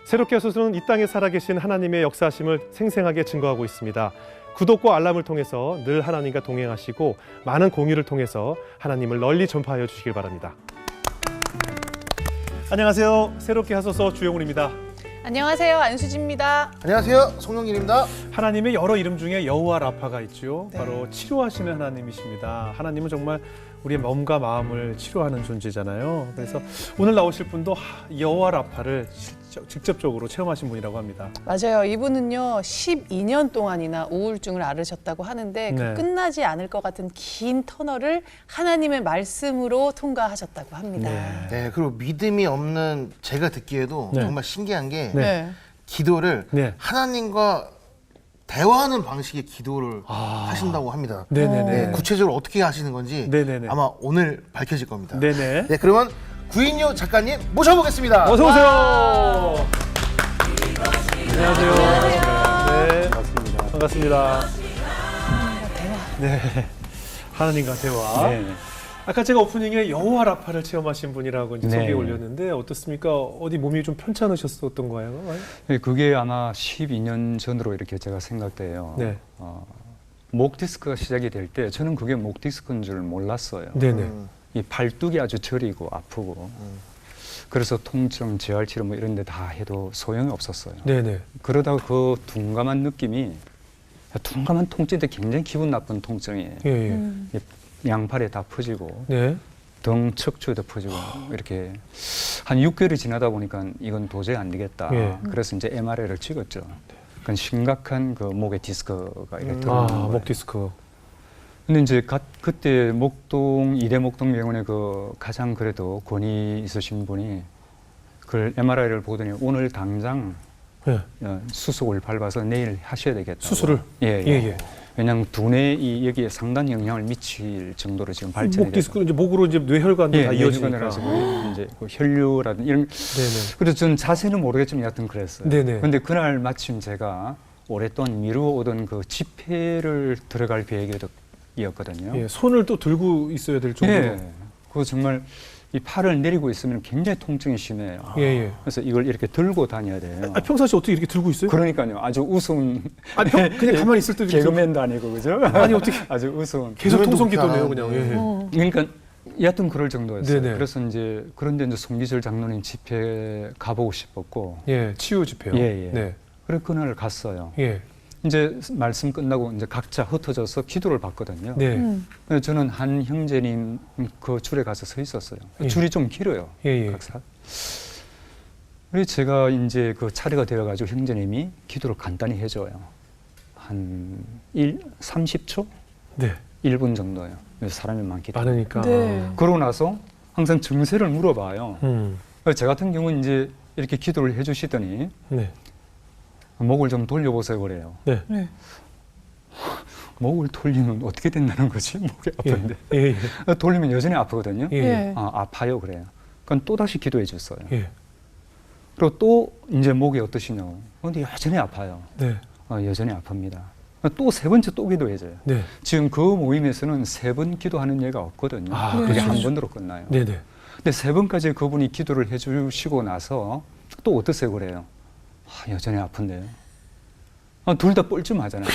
새롭게 하소서는 이 땅에 살아계신 하나님의 역사하심을 생생하게 증거하고 있습니다. 구독과 알람을 통해서 늘 하나님과 동행하시고 많은 공유를 통해서 하나님을 널리 전파하여 주시길 바랍니다. 안녕하세요. 새롭게 하소서 주영훈입니다. 안녕하세요. 안수지입니다. 안녕하세요. 송영길입니다. 하나님의 여러 이름 중에 여호와 라파가 있죠. 바로 치료하시는 하나님이십니다. 하나님은 정말 우리의 몸과 마음을 치료하는 존재잖아요. 그래서 오늘 나오실 분도 여호와 라파를 직접적으로 체험하신 분이라고 합니다. 맞아요. 이분은요 12년 동안이나 우울증을 앓으셨다고 하는데 네. 그 끝나지 않을 것 같은 긴 터널을 하나님의 말씀으로 통과하셨다고 합니다. 네, 그리고 믿음이 없는 제가 듣기에도 네. 정말 신기한 게 네. 기도를 네. 하나님과 대화하는 방식의 기도를 하신다고 합니다. 네네네. 네, 구체적으로 어떻게 하시는 건지 네네네. 아마 오늘 밝혀질 겁니다. 네네. 네, 그러면 구인효 작가님 모셔보겠습니다. 어서 오세요. 안녕하세요. 네, 반갑습니다. 반갑습니다. 네, 하나님과 대화. 네. 아까 제가 오프닝에 여호와 라파를 체험하신 분이라고 이제 네. 소개 올렸는데 어떻습니까? 어디 몸이 좀 편찮으셨었던 거예요? 네, 그게 아마 12년 전으로 이렇게 제가 생각돼요. 네. 목 디스크가 시작이 될 때 저는 그게 목 디스크인 줄 몰랐어요. 네네. 이 팔뚝이 아주 저리고 아프고 그래서 통증, 재활치료 뭐 이런 데 다 해도 소용이 없었어요. 네네. 그러다가 그 둔감한 느낌이 둔감한 통증인데 굉장히 기분 나쁜 통증이에요. 예, 예. 이 양팔에 다 퍼지고 네. 등 척추에도 퍼지고 이렇게 한 6개월이 지나다 보니까 이건 도저히 안 되겠다. 예. 그래서 이제 MRI를 찍었죠. 그건 심각한 그 목에 디스크가 이렇게 들어간 거예요. 목 디스크. 근데 이제 그때 이대 목동 병원에 그 가장 그래도 권위 있으신 분이 그 MRI를 보더니 오늘 당장 예. 수속을 밟아서 내일 하셔야 되겠다. 수술을? 예. 예, 예. 왜냐하면 두뇌 여기에 상당 영향을 미칠 정도로 지금 발전이 목 디스크 이제 목으로 이제 뇌혈관도 다 이어지니까. 뇌혈관이라서 이제 그 혈류라든 이런. 네네. 그래서 저는 자세는 모르겠지만 여하튼 그랬어요. 네네. 근데 그날 마침 제가 오랫동안 미루어오던 그 집회를 들어갈 계획이었거든요. 예, 손을 또 들고 있어야 될 정도로. 예. 그거 정말 이 팔을 내리고 있으면 굉장히 통증이 심해요. 예, 예. 그래서 이걸 이렇게 들고 다녀야 돼요. 평상시 어떻게 이렇게 들고 있어요? 그러니까요. 아주 우스운 그냥 가만히 있을 때도 개그맨도 아니고 그죠? 아니 어떻게 아주 우스운. 계속 그래도 통성기도네요, 그렇게 그냥. 예, 예. 그러니까 여하튼 그럴 정도였어요. 네네. 그래서 이제 그런데 이제 송기철 장로님 집회 가보고 싶었고, 예, 치유 집회요. 예, 예. 네. 그래서 그날 갔어요. 예. 이제 말씀 끝나고 이제 각자 흩어져서 기도를 받거든요. 네. 그래서 저는 한 형제님 그 줄에 가서 서 있었어요. 예. 줄이 좀 길어요. 예, 예. 각사. 그래서 제가 이제 그 차례가 되어가지고 형제님이 기도를 간단히 해줘요. 한 30초? 네. 1분 정도요. 그래서 사람이 많기 때문에. 많으니까. 네. 그러고 나서 항상 증세를 물어봐요. 음. 저 같은 경우는 이제 이렇게 기도를 해주시더니 네. 목을 좀 돌려보세요 그래요. 네. 네. 목을 돌리면 어떻게 된다는 거지? 목이 아픈데. 예, 예. 돌리면 여전히 아프거든요. 예. 예. 아파요 그래요. 그럼 또 다시 기도해 줬어요. 예. 그리고 또 이제 목이 어떠시냐고. 근데 여전히 아파요. 네. 여전히 아픕니다. 또 세 번째 또 기도해줘요. 네. 지금 그 모임에서는 3번 기도하는 예가 없거든요. 아, 그게 그렇죠. 한 번으로 끝나요. 네, 네. 근데 3번까지 그분이 기도를 해주시고 나서 또 어떠세요 그래요? 여전히 아픈데요. 둘 다 뻘쭘하잖아요.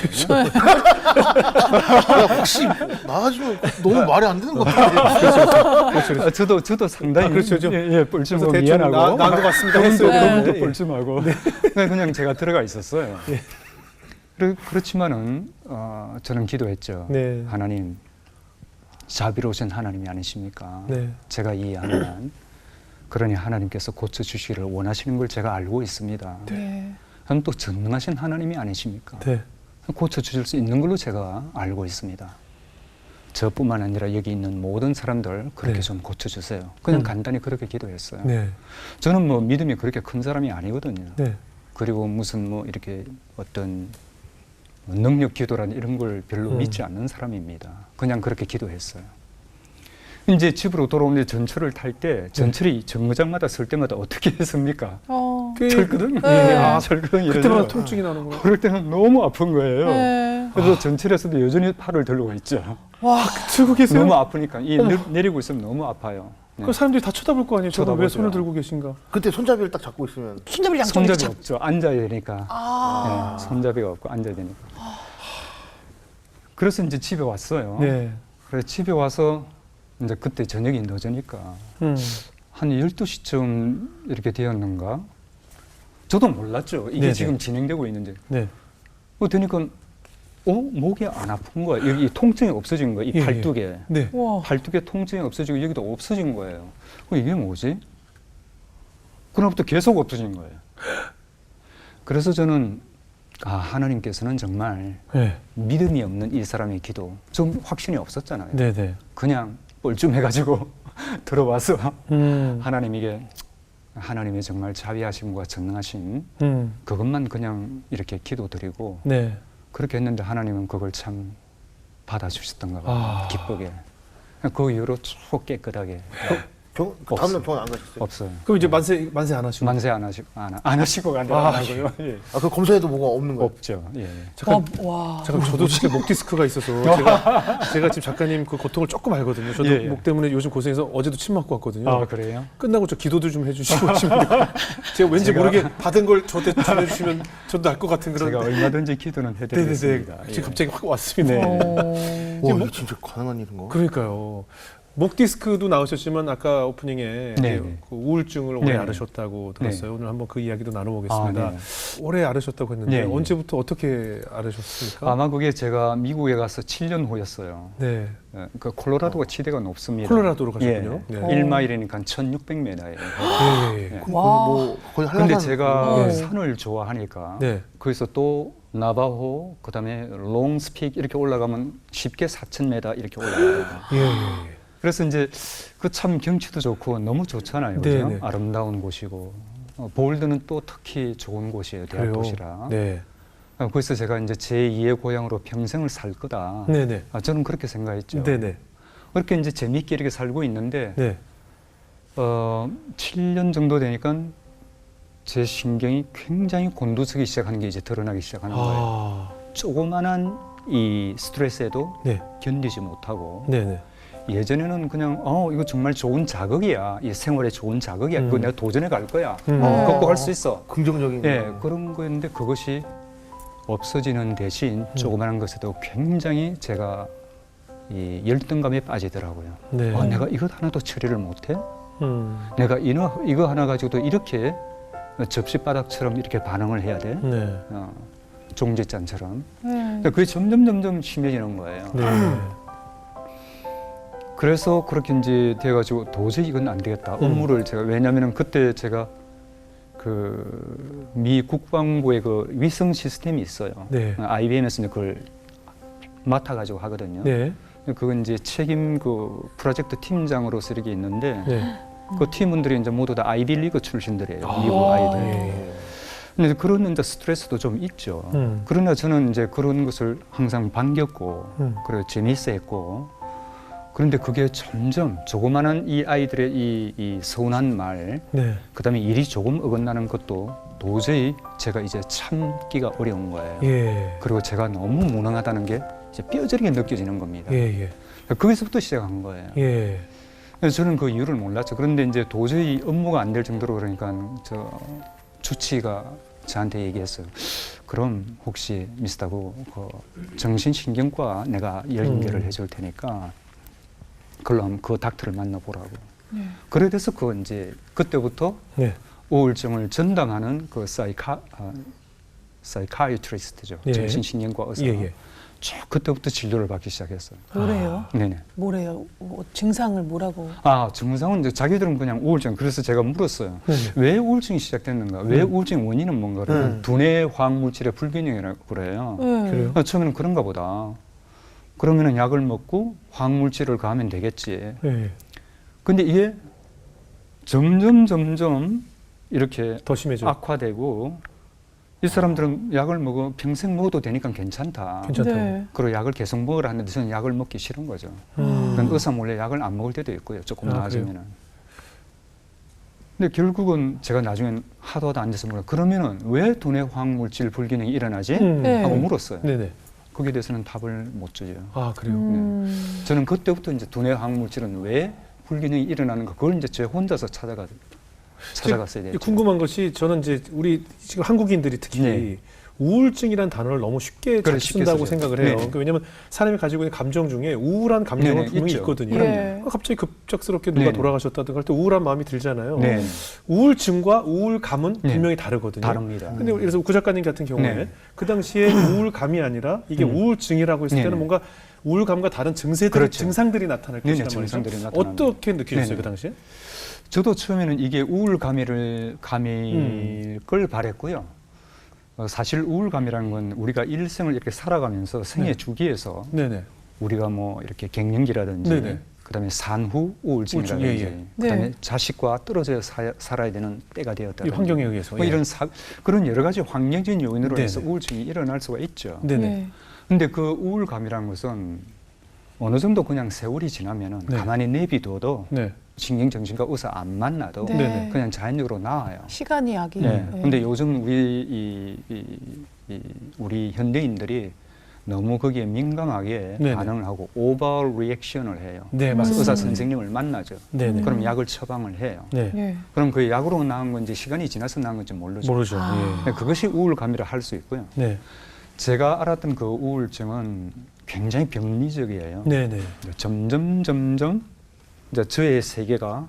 혹시 나아지면 너무 말이 안 되는 것 같아요. 저도 상당히 그렇죠. 좀 뻘쭘하고 대충 미안하고 나은 것 같습니다 그분도 했어요. 네. 뻘쭘하고 그냥 제가 들어가 있었어요. 그렇지만은 저는 기도했죠. 네. 하나님, 자비로우신 하나님이 아니십니까? 네. 제가 이해하는 한 그러니 하나님께서 고쳐주시기를 원하시는 걸 제가 알고 있습니다. 네. 그럼 또 전능하신 하나님이 아니십니까? 네. 고쳐주실 수 있는 걸로 제가 알고 있습니다. 저뿐만 아니라 여기 있는 모든 사람들 그렇게 네. 좀 고쳐주세요. 그냥 간단히 그렇게 기도했어요. 네. 저는 뭐 믿음이 그렇게 큰 사람이 아니거든요. 네. 그리고 무슨 뭐 이렇게 어떤 능력 기도라는 이런 걸 별로 믿지 않는 사람입니다. 그냥 그렇게 기도했어요. 이제 집으로 돌아오는데 전철을 탈 때 전철이 정거장마다 설 때마다 어떻게 했습니까? 철거든? 네. 철거든 그때마다 이러죠. 통증이 나는구나. 그럴 때는 너무 아픈 거예요. 네. 그래서 전철에서도 여전히 팔을 들고 있죠. 와. 들고 계세요? 너무 아프니까 내리고 있으면 너무 아파요. 네. 그 사람들이 다 쳐다볼 거 아니에요. 저는 왜 쳐다보죠. 손을 들고 계신가? 그때 손잡이를 딱 잡고 있으면 손잡이를 양쪽으로 손잡이 잡. 없죠. 앉아야 되니까. 아. 네, 손잡이가 없고 앉아야 되니까. 그래서 이제 집에 왔어요. 네. 그래서 집에 와서 이제 그때 저녁이 늦으니까 한 12시쯤 이렇게 되었는가? 저도 몰랐죠. 이게 네네. 지금 진행되고 있는지. 네. 되니까 목이 안 아픈 거야. 여기 통증이 없어진 거야. 이 예, 팔뚝에. 네. 와. 팔뚝에 통증이 없어지고 여기도 없어진 거예요. 이게 뭐지? 그날부터 계속 없어진 거예요. 그래서 저는 하나님께서는 정말 네. 믿음이 없는 이 사람의 기도, 좀 확신이 없었잖아요. 네, 네. 그냥 뻘쭘해가지고 들어와서 음. 하나님의 정말 자비하심과 전능하심 그것만 그냥 이렇게 기도드리고 네. 그렇게 했는데 하나님은 그걸 참 받아주셨던가 봐요. 아. 기쁘게. 그 이후로 쭉 깨끗하게 그 다음날 병원 안 가셨어요? 없어요. 그럼 이제 만세 안 하시고? 만세 안 하시고 안 하고요. 예. 그 검사에도 뭐가 없는 거예요? 없죠. 예. 잠깐, 와. 잠깐 저도 진짜 목 디스크가 있어서 제가 지금 작가님 그 고통을 조금 알거든요. 저도 예, 예. 목 때문에 요즘 고생해서 어제도 침 맞고 왔거든요. 아 그래요? 끝나고 저 기도도 좀 해주시고 제가 왠지 모르게 받은 걸 저한테 전해주시면 저도 알 것 같은 그런. 제가 얼마든지 기도는 네네네. 해드리겠습니다. 지금 예. 갑자기 확 왔습니다. 네. 와, 이게 진짜 가능한 일인가? 그러니까요. 목 디스크도 나오셨지만 아까 오프닝에 네, 그 네. 우울증을 오래 네, 네. 앓으셨다고 들었어요. 오늘 한번 그 이야기도 나눠보겠습니다. 아, 네. 오래 앓으셨다고 했는데 네, 네. 언제부터 어떻게 앓으셨습니까? 아마 그게 제가 미국에 가서 7년 후였어요. 네. 그 콜로라도가 치대가 높습니다. 콜로라도로 가셨군요. 예. 네. 1마일이니까 1,600m예요. 예. 거의 와. 뭐 거의 근데 한라산. 제가 네. 산을 좋아하니까 네. 거기서 또 나바호 그다음에 롱스픽 이렇게 올라가면 쉽게 4,000m 이렇게 올라가요. 예. 예. 그래서 이제 그 참 경치도 좋고 너무 좋잖아요. 그죠? 네, 네. 아름다운 곳이고 볼드는 또 특히 좋은 곳이에요. 대학 그래요. 도시라. 네. 그래서 제가 이제 제2의 고향으로 평생을 살 거다. 네네. 저는 그렇게 생각했죠. 네네. 그렇게 이제 재미있게 이렇게 살고 있는데 네. 7년 정도 되니까 제 신경이 굉장히 곤두서기 시작하는 게 이제 드러나기 시작하는 거예요. 아. 조그만한 이 스트레스에도 네. 견디지 못하고 네네. 예전에는 그냥 이거 정말 좋은 자극이야. 이 생활에 좋은 자극이야. 그거 내가 도전해 갈 거야. 극복할 수 있어. 긍정적인 예, 거. 그런 거였는데 그것이 없어지는 대신 조그마한 것에도 굉장히 제가 이 열등감에 빠지더라고요. 네. 내가 이것 하나도 처리를 못해? 음. 내가 이거 하나 가지고도 이렇게 접시바닥처럼 이렇게 반응을 해야 돼? 네. 종지잔처럼. 그게 점점 심해지는 거예요. 네. 그래서 그렇게 이제 돼가지고 도저히 이건 안 되겠다. 업무를 제가 왜냐하면 그때 제가 그 미 국방부의 그 위성 시스템이 있어요. 네. IBM에서 이제 그걸 맡아가지고 하거든요. 네. 그건 이제 책임 그 프로젝트 팀장으로서 이렇게 있는데 네. 그 팀원들이 이제 모두 다 아이비리그 출신들이에요. 아, 미국 아이들. 네. 근데 그런 이제 스트레스도 좀 있죠. 그러나 저는 이제 그런 것을 항상 반겼고 그리고 재미있어했고 그런데 그게 점점 조그마한 이 아이들의 이 서운한 말, 네. 그다음에 일이 조금 어긋나는 것도 도저히 제가 이제 참기가 어려운 거예요. 예. 그리고 제가 너무 무능하다는 게 이제 뼈저리게 느껴지는 겁니다. 예. 예. 거기서부터 시작한 거예요. 예. 그래서 저는 그 이유를 몰랐죠. 그런데 이제 도저히 업무가 안 될 정도로 그러니까 저 주치가 저한테 얘기했어요. 그럼 혹시 미스터고 그 정신신경과 내가 연결을 해줄 테니까 그럼 그 닥터를 만나보라고. 그래 돼서 그 이제 그때부터 네. 우울증을 전담하는 그 사이카이트리스트죠. 예. 정신신경과 의사. 예. 쭉 그때부터 진료를 받기 시작했어요. 뭐래요? 네네. 뭐래요? 증상을 뭐라고? 증상은 이제 자기들은 그냥 우울증. 그래서 제가 물었어요. 네네. 왜 우울증이 시작됐는가? 왜 우울증 원인은 뭔가? 그러면 두뇌 화학 물질의 불균형이라고 그래요. 그래요? 처음에는 그런가 보다. 그러면은 약을 먹고 화학 물질을 가하면 되겠지. 예. 근데 이게 점점 이렇게 더 심해져. 악화되고 이 사람들은 약을 먹어 평생 먹어도 되니까 괜찮다. 괜찮다. 네. 그리고 약을 계속 먹으라 하는데 저는 약을 먹기 싫은 거죠. 그건 의사 몰래 약을 안 먹을 때도 있고요. 조금 나아지면은. 근데 결국은 제가 나중엔 하도 앉아서 물어. 그러면은 왜 두뇌 화학 물질 불균형이 일어나지? 네. 하고 물었어요. 네네. 거기에 대해서는 답을 못 주죠. 아, 그래요? 저는 그때부터 이제 두뇌 화학 물질은 왜 불균형이 일어나는 거 그걸 이제 제 혼자서 찾아갔어야 돼요. 궁금한 것이 저는 이제 우리 지금 한국인들이 특히 네. 우울증이라는 단어를 너무 쉽게 그래, 잘 쉽게 쓴다고 쓰죠. 생각을 해요. 네. 그러니까 왜냐하면 사람이 가지고 있는 감정 중에 우울한 감정은 네, 분명히 있죠. 있거든요. 예. 갑자기 급작스럽게 누가 네. 돌아가셨다든가 할 때 우울한 마음이 들잖아요. 네, 우울증과 우울감은 네. 분명히 다르거든요. 다릅니다. 근데 그래서 구 작가님 같은 경우에 네. 그 당시에 우울감이 아니라 이게 우울증이라고 했을 네. 때는 뭔가 우울감과 다른 그렇죠. 증상들이 나타날 네네, 것이란 말이죠. 증상들이 나타나는 어떻게 느끼셨어요 네네. 그 당시에? 저도 처음에는 이게 우울감일 걸 바랬고요. 사실 우울감이라는 건 우리가 일생을 이렇게 살아가면서 생애 네. 주기에서 네네. 우리가 뭐 이렇게 갱년기라든지 네네. 그다음에 산후 우울증이라든지 우울증, 예, 예. 그다음에 네. 자식과 떨어져 살아야 되는 때가 이 되었다든지 환경에 의해서. 뭐 예. 이런 그런 여러 가지 환경적인 요인으로 네네. 해서 우울증이 일어날 수가 있죠. 네네. 네. 근데 그 우울감이라는 것은 어느 정도 그냥 세월이 지나면은 네. 가만히 내비둬도 네. 신경정신과 의사 안 만나도 네. 네네. 그냥 자연적으로 나아요. 시간이 약이. 네. 네. 근데 요즘 우리 현대인들이 너무 거기에 민감하게 네네. 반응을 하고 오버 리액션을 해요. 네, 그래서 맞습니다. 의사 선생님을 만나죠. 네네. 그럼 약을 처방을 해요. 네. 네. 그럼 그 약으로 나은 건지 시간이 지나서 나은 건지 모르죠. 모르죠. 아. 네, 그것이 우울감이라 할 수 있고요. 예. 네. 제가 알았던 그 우울증은 굉장히 병리적이에요. 네네. 점점 이제 저의 세계가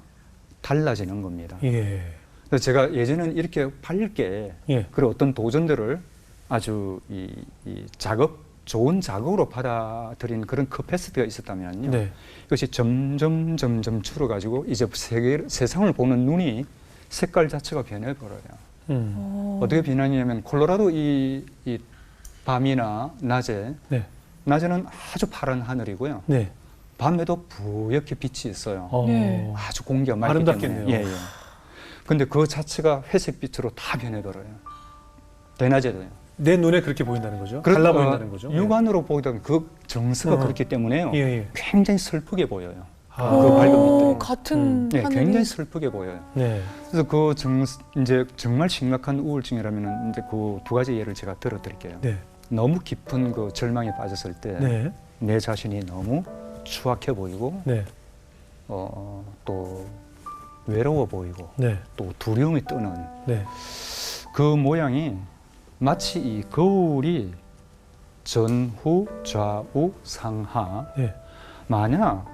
달라지는 겁니다. 예. 그래서 제가 예전에는 이렇게 밝게 예. 그리고 어떤 도전들을 아주 이 좋은 작업으로 받아들인 그런 커패시티가 있었다면요. 네. 이것이 점점 줄어가지고 이제 세상을 보는 눈이 색깔 자체가 변해버려요. 어떻게 변하냐면 콜로라도 이 밤이나 낮에 네. 낮에는 아주 파란 하늘이고요. 네. 밤에도 뿌옇게 빛이 있어요. 네. 아주 공기가 맑기 아름답겠네요. 때문에. 예. 근데 그 자체가 회색빛으로 다 변해버려요. 대낮에도요. 내 눈에 그렇게 보인다는 거죠. 그렇- 달라 보인다는 거죠. 육안으로 보던 그 정서가 그렇기 때문에요. 예. 예. 굉장히 슬프게 보여요. 아. 그 밝은 오, 빛들이. 같은 네, 하늘이. 굉장히 슬프게 보여요. 네. 그래서 이제 정말 심각한 우울증이라면 이제 그 두 가지 예를 제가 들어드릴게요. 네. 너무 깊은 그 절망에 빠졌을 때 내 네. 자신이 너무 추악해 보이고 네. 또 외로워 보이고 네. 또 두려움이 뜨는 네. 그 모양이 마치 이 거울이 전후 좌우 상하 네. 만약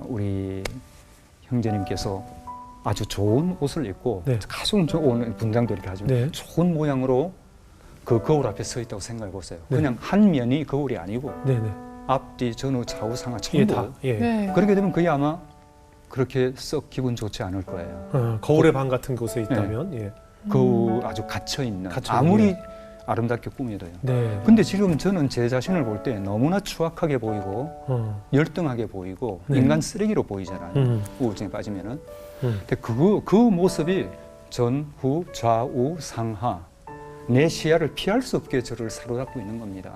우리 형제님께서 아주 좋은 옷을 입고 네. 아주 좋은 분장도 이렇게 아주 네. 좋은 모양으로 그 거울 앞에 서 있다고 생각해 보세요. 네. 그냥 한 면이 거울이 아니고 네. 네. 앞뒤 전후 좌우 상하 예, 전부 다. 예. 네. 그렇게 되면 그게 아마 그렇게 썩 기분 좋지 않을 거예요. 거울의 방 같은 곳에 있다면. 예. 그 아주 갇혀 있는 갇혀 아무리 있는. 아름답게 꾸며도요. 네. 근데 지금 저는 제 자신을 볼 때 너무나 추악하게 보이고 열등하게 보이고 네. 인간 쓰레기로 보이잖아요. 우울증에 빠지면은. 근데 그 모습이 전후 좌우 상하 내 시야를 피할 수 없게 저를 사로잡고 있는 겁니다.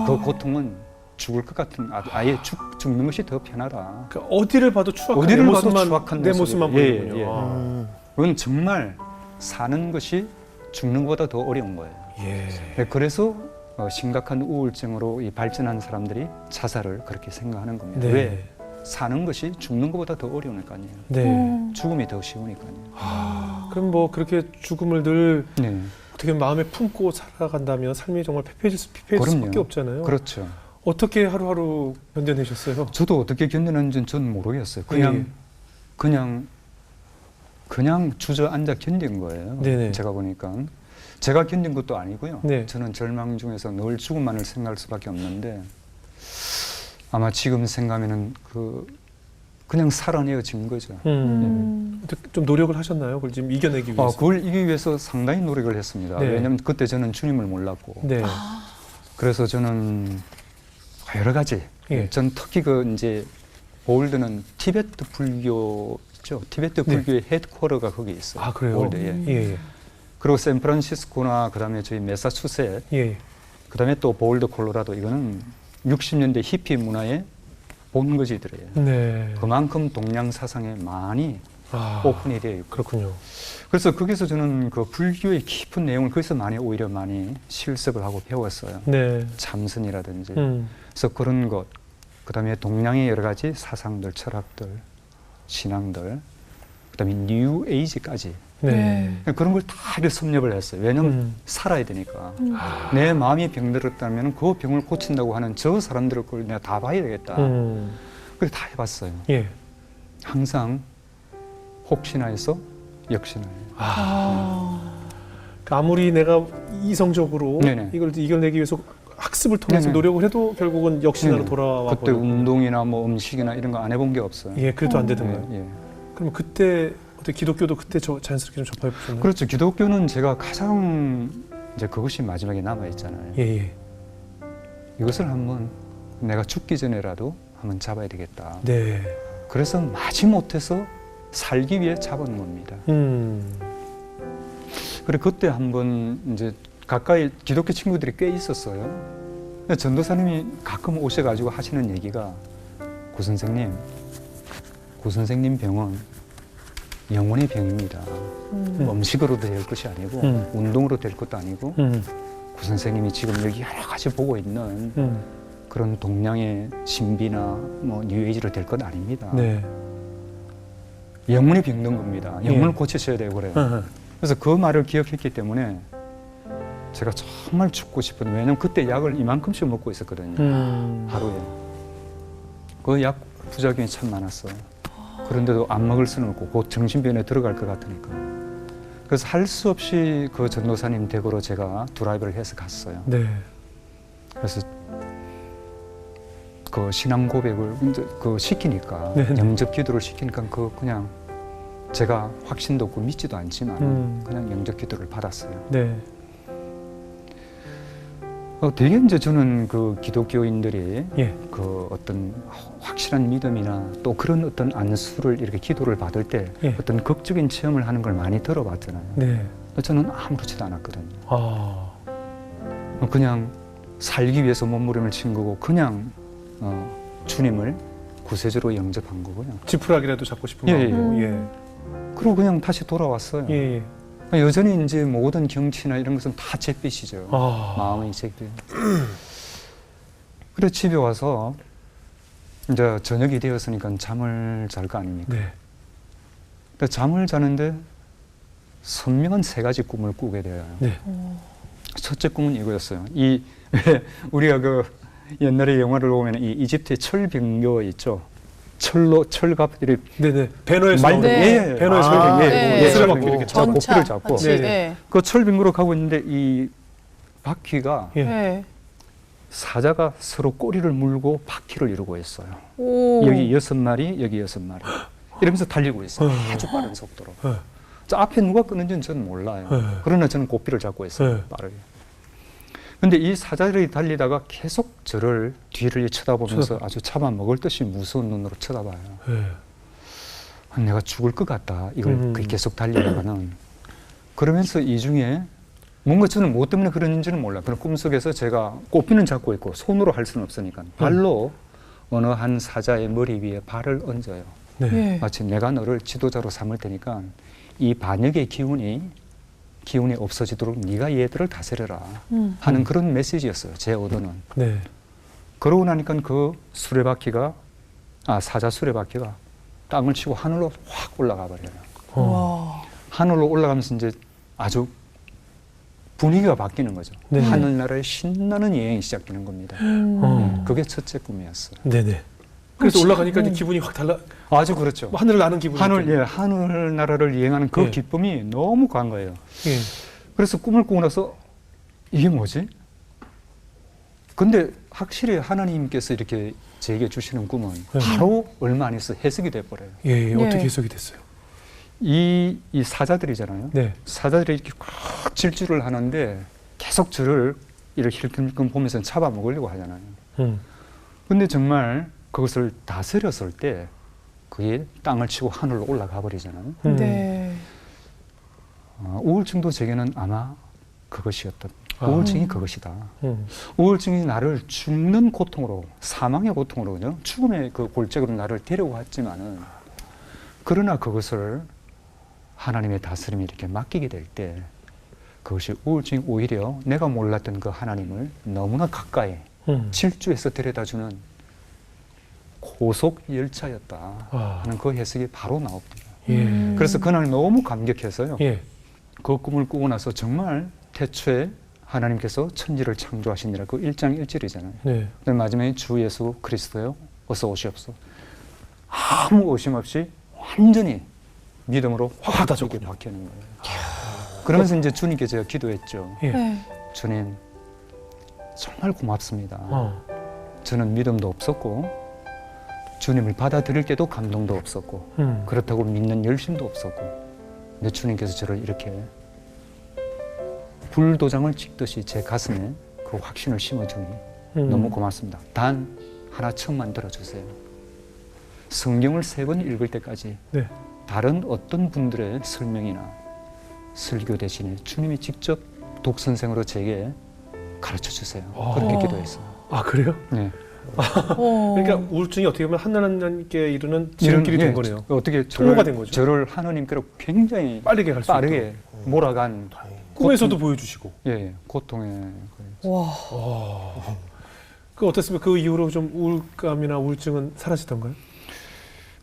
그 고통은 죽을 것 같은 아예 죽는 것이 더 편하다. 그러니까 어디를 봐도 추악한 어디를 내 봐도 모습만 추악한 내 모습이- 모습만 예, 보이군요. 예. 아. 그건 정말 사는 것이 죽는 것보다 더 어려운 거예요. 예. 네, 그래서 심각한 우울증으로 발전한 사람들이 자살을 그렇게 생각하는 겁니다. 네. 왜? 사는 것이 죽는 것보다 더 어려우니까요. 네. 죽음이 더 쉬우니까요. 그럼 뭐 그렇게 죽음을 늘 네, 어떻게 마음에 품고 살아간다면 삶이 정말 피폐해질 수밖에 그럼요. 없잖아요. 그렇죠. 어떻게 하루하루 견뎌내셨어요? 저도 어떻게 견디는지는 저는 모르겠어요. 예. 그냥 주저앉아 견딘 거예요. 네네. 제가 보니까 제가 견딘 것도 아니고요. 네. 저는 절망 중에서 늘 죽음만을 생각할 수밖에 없는데 아마 지금 생각하면은 그냥 살아내어진 거죠. 좀 노력을 하셨나요? 그걸 지금 이겨내기 위해서. 그걸 이기기 위해서 상당히 노력을 했습니다. 네. 왜냐하면 그때 저는 주님을 몰랐고 네. 그래서 저는 여러 가지 예. 전 특히 이제 보울드는 티베트 불교죠. 티베트 네. 불교의 헤드쿼터가 거기 있어요. 아 그래요? 보울드에. 예. 그리고 샌프란시스코나 그다음에 저희 매사추셋 예. 그다음에 또 보울더 콜로라도 이거는 60년대 히피 문화의 본거지들이에요. 네. 그만큼 동양 사상에 많이 오픈이 되어 있고 그렇군요. 그래서 거기서 저는 그 불교의 깊은 내용을 거기서 오히려 많이 실습을 하고 배웠어요. 네. 참선이라든지. 음. 그래서 그런 것 그다음에 동양의 여러 가지 사상들, 철학들, 신앙들, 그다음에 뉴 에이지까지 네. 그런 걸 다 이렇게 섭렵을 했어요. 왜냐하면 살아야 되니까. 내 마음이 병들었다면 그 병을 고친다고 하는 저 사람들을 걸 내가 다 봐야 되겠다. 그래서 다 해봤어요. 예. 항상 혹시나 해서 역시나 해요. 그러니까 아무리 내가 이성적으로 네네. 이걸 이겨내기 위해서 학습을 통해서 네네. 노력을 해도 결국은 역시나로 네네. 돌아와 그때 버리고. 운동이나 뭐 음식이나 이런 거 안 해본 게 없어요. 예, 그래도 안 되던가요? 예, 예. 그럼 그때 어떻게 기독교도 그때 자연스럽게 좀 접해 보셨나요? 그렇죠. 기독교는 제가 가장 이제 그것이 마지막에 남아 있잖아요. 예, 예. 이것을 한번 내가 죽기 전에라도 한번 잡아야 되겠다. 네. 그래서 마지못해서 살기 위해 잡은 겁니다. 그래 그때 한번 이제 가까이 기독교 친구들이 꽤 있었어요. 전도사님이 가끔 오셔가지고 하시는 얘기가 고 선생님 병은 영혼의 병입니다. 음식으로도 될 것이 아니고 운동으로 될 것도 아니고 고 선생님이 지금 여기 여러 가지 보고 있는 그런 동양의 신비나 뭐 뉴에이지로 될 것 아닙니다. 네. 영혼이 병든 겁니다. 영혼을 예. 고치셔야 되고 그래요. 그래서 그 말을 기억했기 때문에 제가 정말 죽고 싶은, 왜냐면 그때 약을 이만큼씩 먹고 있었거든요. 하루에. 그 약 부작용이 참 많았어요. 그런데도 안 먹을 수는 없고 곧 정신병원에 들어갈 것 같으니까. 그래서 할 수 없이 그 전도사님 댁으로 제가 드라이브를 해서 갔어요. 네. 그래서 그 신앙 고백을 이제 그 시키니까 네네. 영접 기도를 시키니까 그 그냥 제가 확신도 없고 믿지도 않지만 그냥 영접 기도를 받았어요. 네. 되게 이제 저는 그 기독교인들이 예. 그 어떤 확실한 믿음이나 또 그런 어떤 안수를 이렇게 기도를 받을 때 예. 어떤 극적인 체험을 하는 걸 많이 들어봤잖아요. 네. 저는 아무렇지도 않았거든요. 아. 그냥 살기 위해서 몸부림을 친 거고 그냥 주님을 구세주로 영접한 거고요. 지푸라기라도 잡고 싶은 예, 거고. 예. 그리고 그냥 다시 돌아왔어요. 예. 예. 여전히 이제 모든 경치나 이런 것은 다 잿빛이죠. 아. 마음의 잿빛. 그래 집에 와서 이제 저녁이 되었으니까 잠을 잘 거 아닙니까? 네. 근데 잠을 자는데 선명한 세 가지 꿈을 꾸게 돼요. 네. 첫째 꿈은 이거였어요. 이 우리가 그 옛날에 영화를 보면 이 이집트의 철병거 있죠. 철갑 이렇게 네네. 배너에서 말도 네. 나오는 배너에 아, 설명. 네. 예. 철병거 네. 이렇게 잡고 전차 고삐를 잡고 같이. 네. 네. 그 철병거로 가고 있는데 이 바퀴가 예. 네. 사자가 서로 꼬리를 물고 바퀴를 이루고 있어요. 오. 여기 6마리, 여기 6마리. 이러면서 달리고 있어요. 아주 빠른 속도로. 저 앞에 누가 끄는지는 저는 몰라요. 그러나 저는 고삐를 잡고 있어요. 빠르게. 근데 이 사자들이 달리다가 계속 저를 뒤를 쳐다보면서 아주 잡아먹을 듯이 무서운 눈으로 쳐다봐요. 내가 죽을 것 같다. 이걸 계속 달리다가는. 그러면서 이 중에 뭔가 저는 뭐 때문에 그런지는 몰라요. 그런 꿈속에서 제가 꼬피는 잡고 있고 손으로 할 수는 없으니까 발로 어느 한 사자의 머리 위에 발을 얹어요. 네. 네. 마치 내가 너를 지도자로 삼을 테니까 이 반역의 기운이 없어지도록 네가 얘들을 다스려라 하는 그런 메시지였어요. 제 의도는. 네. 그러고 나니까 그 사자 수레바퀴가 땅을 치고 하늘로 확 올라가 버려요. 와. 하늘로 올라가면서 이제 아주 분위기가 바뀌는 거죠. 네. 하늘나라의 신나는 여행이 시작되는 겁니다. 그게 첫째 꿈이었어요. 네네. 그래서 올라가니까 이제 기분이 확 달라. 아주 그렇죠. 뭐 하늘을 나는 기분이. 하늘 나라를 여행하는 그 예. 기쁨이 너무 강한 거예요. 예. 그래서 꿈을 꾸고 나서 이게 뭐지? 근데 확실히 하나님께서 이렇게 제게 주시는 꿈은 바로 얼마 안 있어 해석이 돼버려요. 예. 네. 어떻게 해석이 됐어요? 이 사자들이잖아요. 네. 사자들이 이렇게 꽉 질주를 하는데 계속 저를 이렇게 힐끔힐끔 보면서 잡아먹으려고 하잖아요. 근데 정말 그것을 다스렸을 때 그게 땅을 치고 하늘로 올라가 버리잖아요. 네. 우울증도 제게는 아마 그것이었던 우울증이 그것이다. 우울증이 나를 죽는 고통으로, 사망의 고통으로, 죽음의 그 골짜기로 나를 데려왔지만은 그러나 그것을 하나님의 다스림에 이렇게 맡기게 될 때 그것이 우울증이 오히려 내가 몰랐던 그 하나님을 너무나 가까이 질주해서 데려다주는 고속 열차였다 아. 하는 그 해석이 바로 나옵니다. 예. 그래서 그날 너무 감격해서요. 예. 그 꿈을 꾸고 나서 정말 태초에 하나님께서 천지를 창조하시니라 그 1장 1절이잖아요. 네. 근데 마지막에 주 예수 그리스도요 어서 오시옵소서. 아무 의심 없이 완전히 믿음으로 확 이렇게 바뀌는 거예요. 그러면서 이제 주님께 제가 기도했죠. 예. 네. 주님 정말 고맙습니다. 어. 저는 믿음도 없었고 주님을 받아들일 때도 감동도 없었고 그렇다고 믿는 열심도 없었고 근데 주님께서 저를 이렇게 불도장을 찍듯이 제 가슴에 그 확신을 심어주니 너무 고맙습니다. 단 하나쯤만 들어주세요. 성경을 3번 읽을 때까지 네. 다른 어떤 분들의 설명이나 설교 대신에 주님이 직접 독선생으로 제게 가르쳐 주세요. 그렇게 기도했어요. 아, 그래요? 네. 그러니까 우울증이 어떻게 보면 하나님께 이르는 지름길이 된 거네요. 어떻게 통로가 된 거죠. 저를 하나님께로 굉장히 빠르게 갈 수 있도록. 빠르게 몰아간 꿈에서도 보여주시고. 예, 고통의 와. 그 어땠습니까? 그 이후로 좀 우울감이나 우울증은 사라지던가요?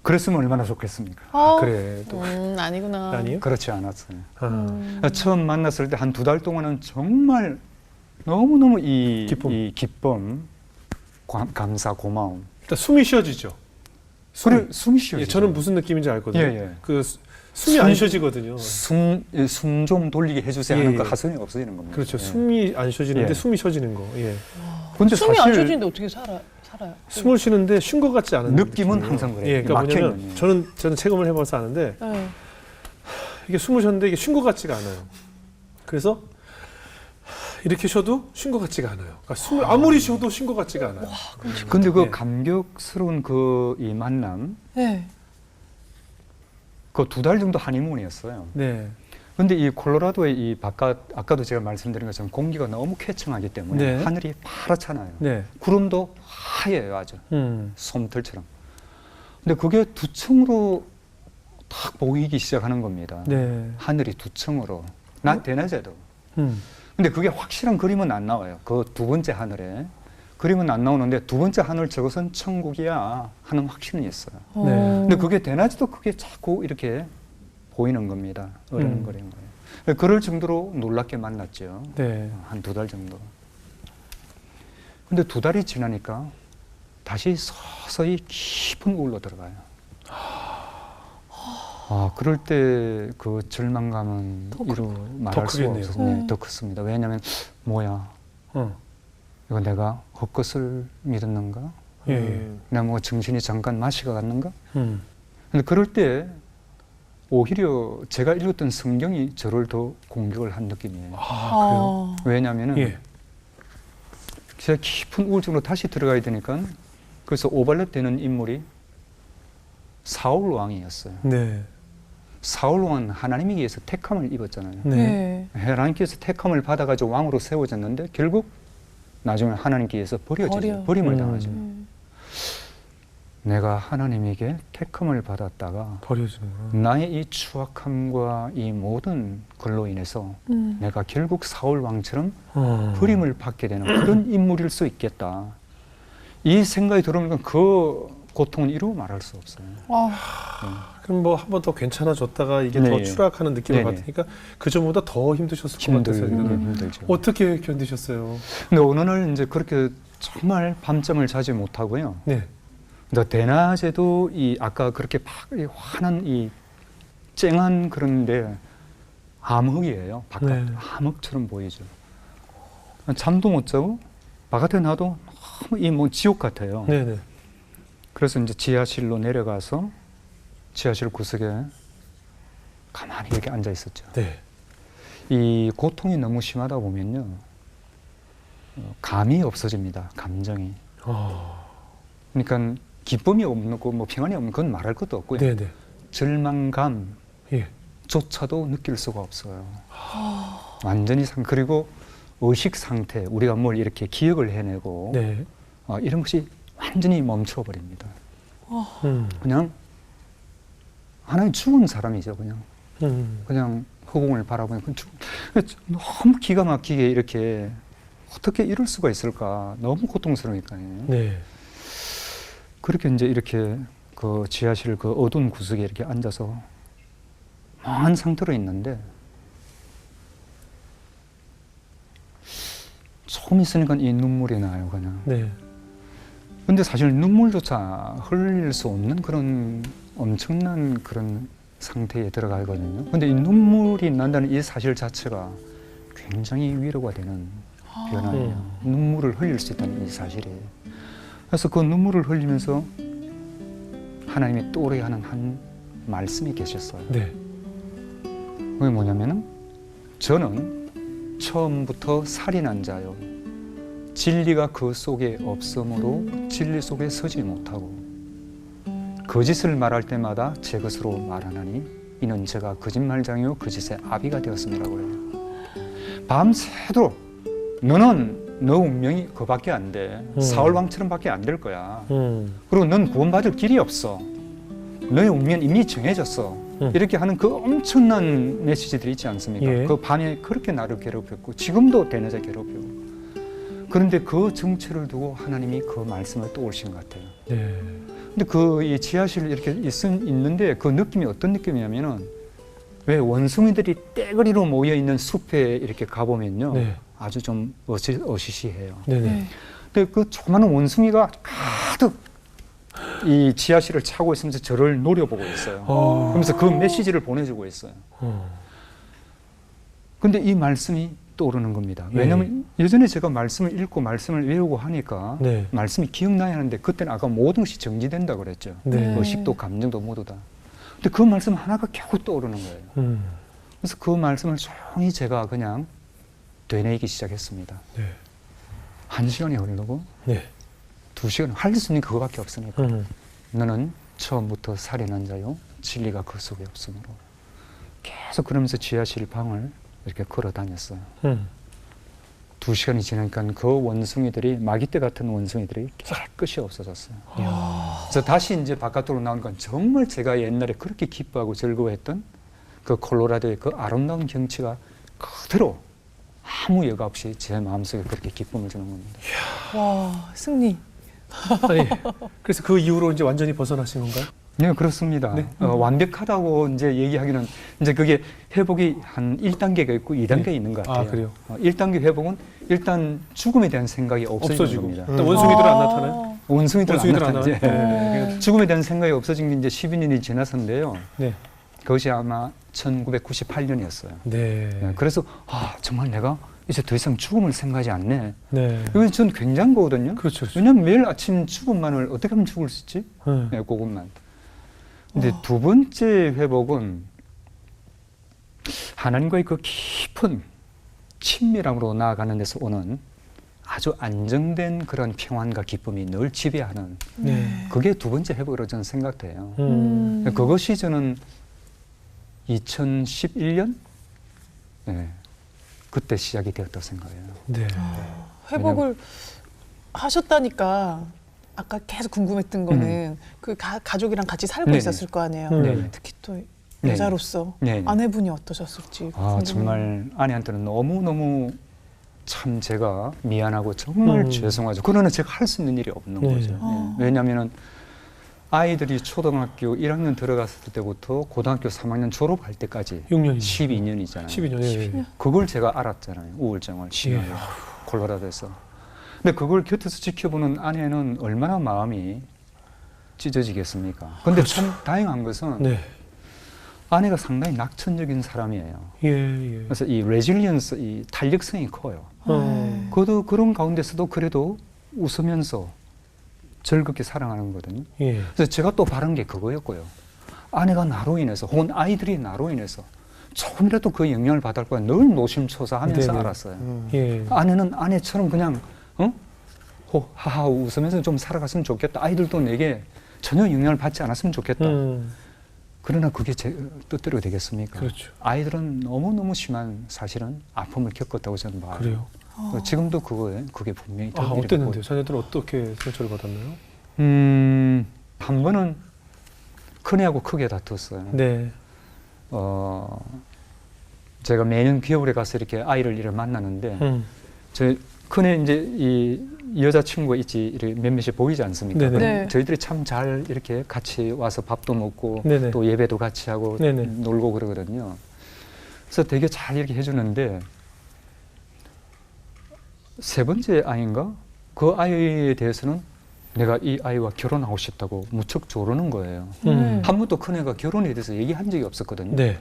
그랬으면 얼마나 좋겠습니까? 아, 그래도 아니구나. 아니요? 그렇지 않았어요. 아. 처음 만났을 때 한 2달 동안은 정말 너무너무 이 기쁨, 감사, 고마움. 일단 숨이 쉬어지죠. 그래, 숨이 쉬어지죠. 예, 저는 무슨 느낌인지 알거든요. 예, 예. 그 숨이 안 쉬어지거든요. 숨 좀 돌리게 해주세요 예, 하는 그 예. 하소연이 없어지는 겁니다. 그렇죠. 예. 숨이 안 쉬어지는데 예. 숨이 쉬어지는 거. 예. 근데 숨이 안 사실 쉬어지는데 어떻게 살아요? 숨을 쉬는데 쉰 것 같지 않은 느낌은 느낌이에요. 항상 그래요. 예, 그러니까 뭐냐면 막혀있는. 저는 체험을 해봐서 아는데 네. 이게 숨을 쉬었는데 이게 쉰 것 같지가 않아요. 그래서 이렇게 쉬어도 쉰 것 같지가 않아요. 그러니까 숨을 아무리 쉬어도 쉰 것 같지가 않아요. 근데 그 예. 감격스러운 그 이 만남 네. 그 2달 정도 하니문이었어요. 네. 근데 이 콜로라도의 이 바깥 아까도 제가 말씀드린 것처럼 공기가 너무 쾌청하기 때문에 네. 하늘이 파랗잖아요. 네. 구름도 하얘요, 아주 음. 솜털처럼. 근데 그게 두 층으로 딱 보이기 시작하는 겁니다. 네. 하늘이 두 층으로 대낮에도. 음. 근데 그게 확실한 그림은 안 나와요. 그 2번째 하늘에 그림은 안 나오는데 2번째 하늘 저것은 천국이야 하는 확신이 있어요. 네. 근데 그게 대낮에도 그게 자꾸 이렇게 보이는 겁니다. 어른거리는 거예요. 그럴 정도로 놀랍게 만났죠. 네. 한 2달 정도. 근데 2달이 지나니까 다시 서서히 깊은 우울로 들어가요. 그럴 때 그 절망감은 말할 수가 크겠네요. 없었네요. 더 컸습니다. 왜냐하면 뭐야? 이거 내가 헛것을 믿었는가? 예. 예. 내가 뭐 정신이 잠깐 마시가 갔는가? 음. 근데 그럴 때 오히려 제가 읽었던 성경이 저를 더 공격을 한 느낌이에요. 아, 왜냐하면은 그래요? 예. 제가 깊은 우울증으로 다시 들어가야 되니까 그래서 오발렛 되는 인물이 사울 왕이었어요. 네. 사울 왕은 하나님에 의해서 택함을 입었잖아요. 네. 하나님께서 택함을 받아가지고 왕으로 세워졌는데 결국 나중에 하나님께서 버림을 당하죠. 내가 하나님에게 택함을 받았다가 버려지는 나의 이 추악함과 이 모든 걸로 인해서 내가 결국 사울 왕처럼 버림을 받게 되는 그런 인물일 수 있겠다. 이 생각이 들어오니까 그 고통은 이루 말할 수 없어요. 그럼 뭐 한 번 더 괜찮아졌다가 이게 네, 더 예. 추락하는 느낌을 네, 네. 받으니까 그 전보다 더 힘드셨을 것 같아서 힘들죠. 어떻게 견디셨어요? 근데 어느 날 이제 그렇게 정말 밤잠을 자지 못하고요. 네. 근데 대낮에도 이 아까 그렇게 이 환한 이 쨍한 그런데 암흑이에요. 바깥 네. 암흑처럼 보이죠. 잠도 못 자고 바깥에 나도 너무 이 뭐 지옥 같아요. 네네. 그래서 이제 지하실로 내려가서 지하실 구석에 가만히 이렇게 앉아 있었죠. 네. 이 고통이 너무 심하다 보면요, 감이 없어집니다. 감정이. 그러니까 기쁨이 없는 거, 뭐 평안이 없는 건 말할 것도 없고요. 네네. 절망감 예. 조차도 느낄 수가 없어요. 완전히 그리고 의식 상태, 우리가 뭘 이렇게 기억을 해내고 네. 이런 것이 완전히 멈춰버립니다. 그냥 하나의 죽은 사람이죠. 그냥 허공을 바라보면 너무 기가 막히게 이렇게 어떻게 이럴 수가 있을까. 너무 고통스러우니까요. 네. 그렇게 이제 이렇게 그 지하실 그 어두운 구석에 이렇게 앉아서 멍한 상태로 있는데 조금 있으니까 이 눈물이 나요, 그냥. 네. 근데 사실 눈물조차 흘릴 수 없는 그런 엄청난 그런 상태에 들어가거든요. 근데 이 눈물이 난다는 이 사실 자체가 굉장히 위로가 되는 변화예요. 눈물을 흘릴 수 있다는 이 사실이. 그래서 그 눈물을 흘리면서 하나님이 또래하는 한 말씀이 계셨어요. 네. 그게 뭐냐면은 저는 처음부터 살인한 자요. 진리가 그 속에 없으므로 진리 속에 서지 못하고 거짓을 말할 때마다 제 것으로 말하나니 이는 제가 거짓말장이요 거짓의 아비가 되었음이라고 해요. 밤새도록 너는 너 운명이 그밖에 안 돼. 사울 왕처럼밖에 안 될 거야. 그리고 넌 구원받을 길이 없어. 너의 운명은 이미 정해졌어. 이렇게 하는 그 엄청난 메시지들이 있지 않습니까? 예. 그 밤에 그렇게 나를 괴롭혔고 지금도 대낮에 괴롭혀. 그런데 그 정체를 두고 하나님이 그 말씀을 떠올리신 것 같아요. 네. 근데 그 이 지하실 이렇게 있는데 그 느낌이 어떤 느낌이냐면은 왜 원숭이들이 떼거리로 모여 있는 숲에 이렇게 가보면요, 네. 아주 좀 어시시해요. 네네. 네. 근데 그 조그마한 원숭이가 가득 이 지하실을 차고 있으면서 저를 노려보고 있어요. 그러면서 그 메시지를 보내주고 있어요. 근데 이 말씀이 떠오르는 겁니다. 왜냐하면 예전에 제가 말씀을 읽고 말씀을 외우고 하니까 네. 말씀이 말씀이 기억나야 하는데 그때는 아까 모든 것이 정지된다 그랬죠. 네. 의식도 감정도 모두 다. 근데 그 말씀 하나가 겨우 떠오르는 거예요. 그래서 그 말씀을 조용히 제가 그냥 되뇌이기 시작했습니다. 네. 1시간이 흐르고 네. 2시간 할 수 있는 게 그거밖에 없으니까 너는 처음부터 살인한 자요 진리가 그 속에 없으므로 계속 그러면서 지하실 방을 이렇게 걸어 다녔어요. 2시간이 지나니까 그 원숭이들이 마귀떼 같은 원숭이들이 깨끗이 없어졌어요. 그래서 다시 이제 바깥으로 나오니까 정말 제가 옛날에 그렇게 기뻐하고 즐거워했던 그 콜로라도의 그 아름다운 경치가 그대로 아무 여과 없이 제 마음속에 그렇게 기쁨을 주는 겁니다. 와, 승리. 아니, 그래서 그 이후로 이제 완전히 벗어나신 건가요? 네, 그렇습니다. 네. 완벽하다고 이제 얘기하기는 이제 그게 회복이 한 1단계가 있고 2단계가 네. 있는 것 같아요. 아, 그래요? 1단계 회복은 일단 죽음에 대한 생각이 없어지는 겁니다. 또 원숭이들은 안 나타나요? 원숭이들 안 나타나요? 나타나죠. 죽음에 대한 생각이 없어진 게 이제 12년이 지나서인데요. 네. 그것이 아마 1998년이었어요. 네. 그래서 정말 내가 이제 더 이상 죽음을 생각하지 않네. 네. 이건 전 굉장한 거거든요. 그렇죠. 왜냐하면 매일 아침 죽음만을 어떻게 하면 죽을 수 있지? 네, 그것만. 근데 두 번째 회복은 하나님과의 그 깊은 친밀함으로 나아가는 데서 오는 아주 안정된 그런 평안과 기쁨이 늘 지배하는 네. 그게 두 번째 회복으로 저는 생각돼요. 음. 그것이 저는 2011년 네, 그때 시작이 되었다고 생각해요. 네. 회복을 하셨다니까 아까 계속 궁금했던 거는 그 가족이랑 같이 살고 네네. 있었을 거 아니에요. 네네. 특히 또 네네. 여자로서 네네. 아내분이 어떠셨을지. 궁금해요. 정말 아내한테는 너무너무 참 제가 미안하고 정말 죄송하죠. 그러나 제가 할 수 있는 일이 없는 네. 거죠. 왜냐하면은 아이들이 초등학교 1학년 들어갔을 때부터 고등학교 3학년 졸업할 때까지 6년이요. 12년이잖아요. 12년. 그걸 제가 알았잖아요. 우울증을 심하게 콜로라도에서. 근데 그걸 곁에서 지켜보는 아내는 얼마나 마음이 찢어지겠습니까? 근데 그렇죠. 참 다행한 것은 네. 아내가 상당히 낙천적인 사람이에요. 예. 그래서 이 레질리언스, 이 탄력성이 커요. 어. 그래도 그런 가운데서도 그래도 웃으면서 즐겁게 살아가는 거거든요. 예. 그래서 제가 또 바른 게 그거였고요. 아내가 나로 인해서 혹은 아이들이 나로 인해서 조금이라도 그 영향을 받을 거야 늘 노심초사하면서 네네. 알았어요. 예. 아내는 아내처럼 그냥 하하 웃으면서 좀 살아갔으면 좋겠다. 아이들도 내게 전혀 영향을 받지 않았으면 좋겠다. 그러나 그게 제 뜻대로 되겠습니까? 그렇죠. 아이들은 너무너무 심한 사실은 아픔을 겪었다고 저는 봐요. 그래요. 지금도 그게 분명히 어땠는데요? 자녀들은 어떻게 상처를 받았나요? 한 번은 큰애하고 크게 다퉜어요. 네. 제가 매년 겨울에 가서 이렇게 아이를 만나는데 큰애 이제 이 여자친구가 있지 이렇게 몇몇이 보이지 않습니까? 네네. 네. 저희들이 참 잘 이렇게 같이 와서 밥도 먹고 네네. 또 예배도 같이 하고 네네. 놀고 그러거든요. 그래서 되게 잘 이렇게 해주는데 세 번째 아이인가? 그 아이에 대해서는 내가 이 아이와 결혼하고 싶다고 무척 조르는 거예요. 한 번도 큰애가 결혼에 대해서 얘기한 적이 없었거든요. 네.